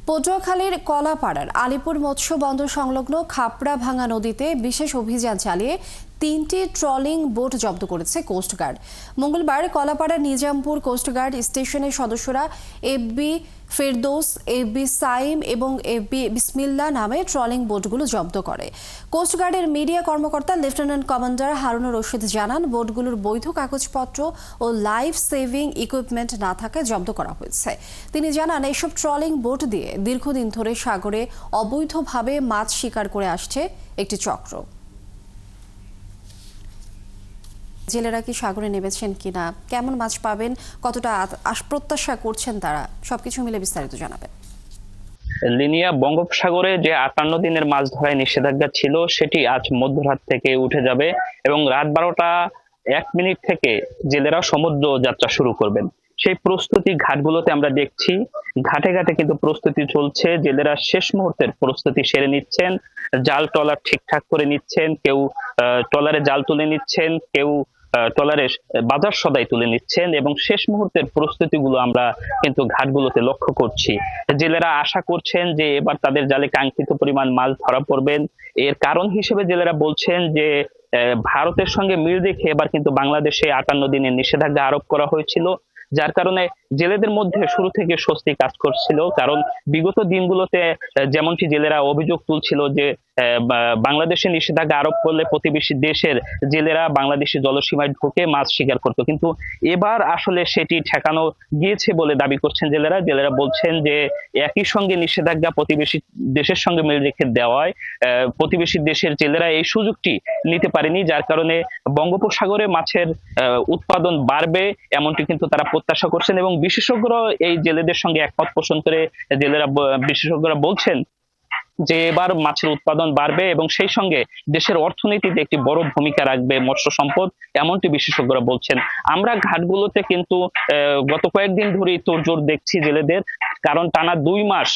পটুয়াখালীর কলাপাড়ার আলিপুর মৎস্য বন্দর সংলগ্ন খাপড়াভাঙা নদীতে বিশেষ অভিযান চালিয়ে 3টি ট্রলিং বোট জব্দ করেছে কোস্টগার্ড। মঙ্গলবার কলাপাড়ার নিজামপুর কোস্টগার্ড স্টেশনের সদস্যরা এফবি ফেরদৌস, এফবি সাইম এবং এফবি বিসমিল্লা নামে ট্রলিং বোটগুলো জব্দ করে। কোস্টগার্ডের মিডিয়া কর্মকর্তা লেফটেন্যান্ট কমান্ডার হারুনুর রশিদ জানান, বোটগুলোর বৈধ কাগজপত্র ও লাইফ সেভিং ইকুইপমেন্ট না থাকায় জব্দ করা হয়েছে। তিনি জানান, এসব ট্রলিং বোট দিয়ে দীর্ঘদিন ধরে সাগরে অবৈধভাবে মাছ শিকার করে আসছে একটি চক্র। জেলেরা কি সাগরে নেমেছেন কিনা, কেমন মাছ পাবেন, কতটা প্রত্যাশা করছেন তারা, সবকিছু মিলে বিস্তারিত জানাবেন। লিনিয়া বঙ্গোপসাগরে যে 58 দিনের মাছ ধরায় নিষেধাজ্ঞা ছিল সেটি আজ মধ্যরাত থেকে উঠে যাবে এবং রাত 12:01 থেকে জেলেরা সমুদ্র যাত্রা শুরু করবেন। সেই প্রস্তুতি ঘাটগুলোতে আমরা দেখছি, ঘাটে ঘাটে কিন্তু প্রস্তুতি চলছে। জেলেরা শেষ মুহূর্তের প্রস্তুতি সেরে নিচ্ছেন, জাল ট্রলার ঠিকঠাক করে নিচ্ছেন, কেউ ট্রলারে জাল তুলে নিচ্ছেন, কেউ ট্রলারে বাজার সদাই তুলে নিচ্ছেন এবং শেষ মুহূর্তের প্রস্তুতিগুলো আমরা কিন্তু ঘাটগুলোতে লক্ষ্য করছি। জেলেরা আশা করছেন যে এবার তাদের জালে কাঙ্ক্ষিত পরিমাণ মাছ ধরা পড়বেন। এর কারণ হিসেবে জেলেরা বলছেন যে ভারতের সঙ্গে মিল রেখে এবার কিন্তু বাংলাদেশে 58 দিনের নিষেধাজ্ঞা আরোপ করা হয়েছিল, যার কারণে জেলেদের মধ্যে শুরু থেকে স্বস্তি কাজ করছিল। কারণ বিগত দিনগুলোতে যেমনটি জেলেরা অভিযোগ তুলছিল যে বাংলাদেশে নিষেধাজ্ঞা আরোপ করলে প্রতিবেশী দেশের জেলেরা বাংলাদেশি জলসীমায় ঢুকে মাছ শিকার করত, কিন্তু এবার আসলে সেটি ঠেকানো গিয়েছে বলে দাবি করছেন জেলেরা। জেলেরা বলছেন যে একই সঙ্গে নিষেধাজ্ঞা প্রতিবেশী দেশের সঙ্গে মিল রেখে দেওয়ায় প্রতিবেশী দেশের জেলেরা এই সুযোগটি নিতে পারেনি, যার কারণে বঙ্গোপসাগরে মাছের উৎপাদন বাড়বে এমনটি কিন্তু তারা প্রত্যাশা করছেন এবং বিশেষজ্ঞরা এই জেলেদের সঙ্গে একমত পোষণ করে বিশেষজ্ঞরা বলছেন যে এবার মাছের উৎপাদন বাড়বে এবং সেই সঙ্গে দেশের অর্থনীতিতে একটি বড় ভূমিকা রাখবে মৎস্য সম্পদ, এমনটি বিশেষজ্ঞরা বলছেন। আমরা ঘাটগুলোতে কিন্তু গত কয়েকদিন ধরেই তোড়জোড় দেখছি জেলেদের, কারণ টানা 2 মাস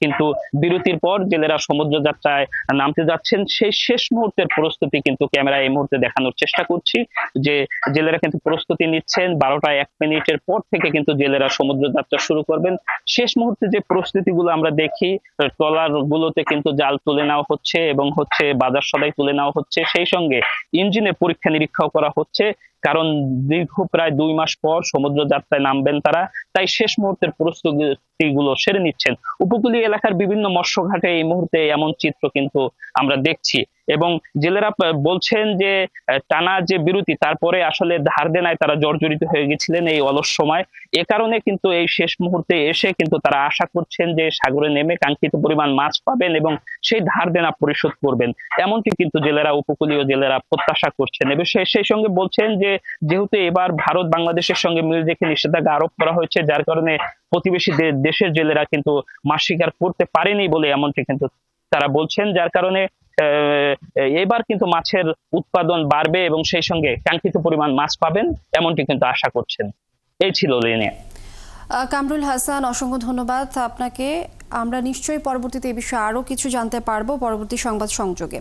কিন্তু বিরতির পর জেলেরা সমুদ্র যাত্রায় নামতে যাচ্ছেন। সেই শেষ মুহূর্তের প্রস্তুতি কিন্তু ক্যামেরা এই মুহূর্তে দেখানোর চেষ্টা করছি যে জেলেরা কিন্তু প্রস্তুতি নিচ্ছেন। 12:01 পর থেকে কিন্তু জেলেরা সমুদ্র যাত্রা শুরু করবেন। শেষ মুহূর্তে যে প্রস্তুতিগুলো আমরা দেখি, ট্রলার গুলোতে কিন্তু জাল তুলে নেওয়া হচ্ছে এবং বাজার সদাই তুলে নেওয়া হচ্ছে, সেই সঙ্গে ইঞ্জিনের পরীক্ষা নিরীক্ষাও করা হচ্ছে, কারণ দীর্ঘ প্রায় 2 মাস পর সমুদ্র যাত্রায় নামবেন তারা, তাই শেষ মুহূর্তের প্রস্তুতিগুলো সেরে নিচ্ছেন। উপকূলীয় এলাকার বিভিন্ন মৎস্য ঘাটে এই মুহূর্তে এমন চিত্র কিন্তু আমরা দেখছি এবং জেলেরা বলছেন যে টানা যে বিরতি, তারপরে আসলে ধার দেনায় তারা জর্জরিত হয়ে গেছিলেন এই অলস সময়। এ কারণে কিন্তু এই শেষ মুহূর্তে এসে কিন্তু তারা আশা করছেন যে সাগরে নেমে কাঙ্ক্ষিত পরিমাণ মাছ পাবেন এবং সেই ধার দেনা পরিশোধ করবেন, এমনকি কিন্তু উপকূলীয় জেলেরা প্রত্যাশা করছেন। এবং সেই সঙ্গে বলছেন যে যেহেতু এবার ভারত বাংলাদেশের সঙ্গে মিল রেখে নিষেধাজ্ঞা আরোপ করা হয়েছে, যার কারণে প্রতিবেশী দেশের জেলেরা কিন্তু মাছ শিকার করতে পারেনি বলে এমনটি কিন্তু তারা বলছেন, যার কারণে এবার কিন্তু মাছের উৎপাদন বাড়বে এবং সেই সঙ্গে কাঙ্ক্ষিত পরিমাণ মাছ পাবেন, এমনটি কিন্তু আশা করছেন। এই ছিল লিনিয়া। কামরুল হাসান, অসংখ্য ধন্যবাদ আপনাকে। আমরা নিশ্চয়ই পরবর্তীতে এই বিষয়ে আরো কিছু জানতে পারবো পরবর্তী সংবাদ সংযোগে।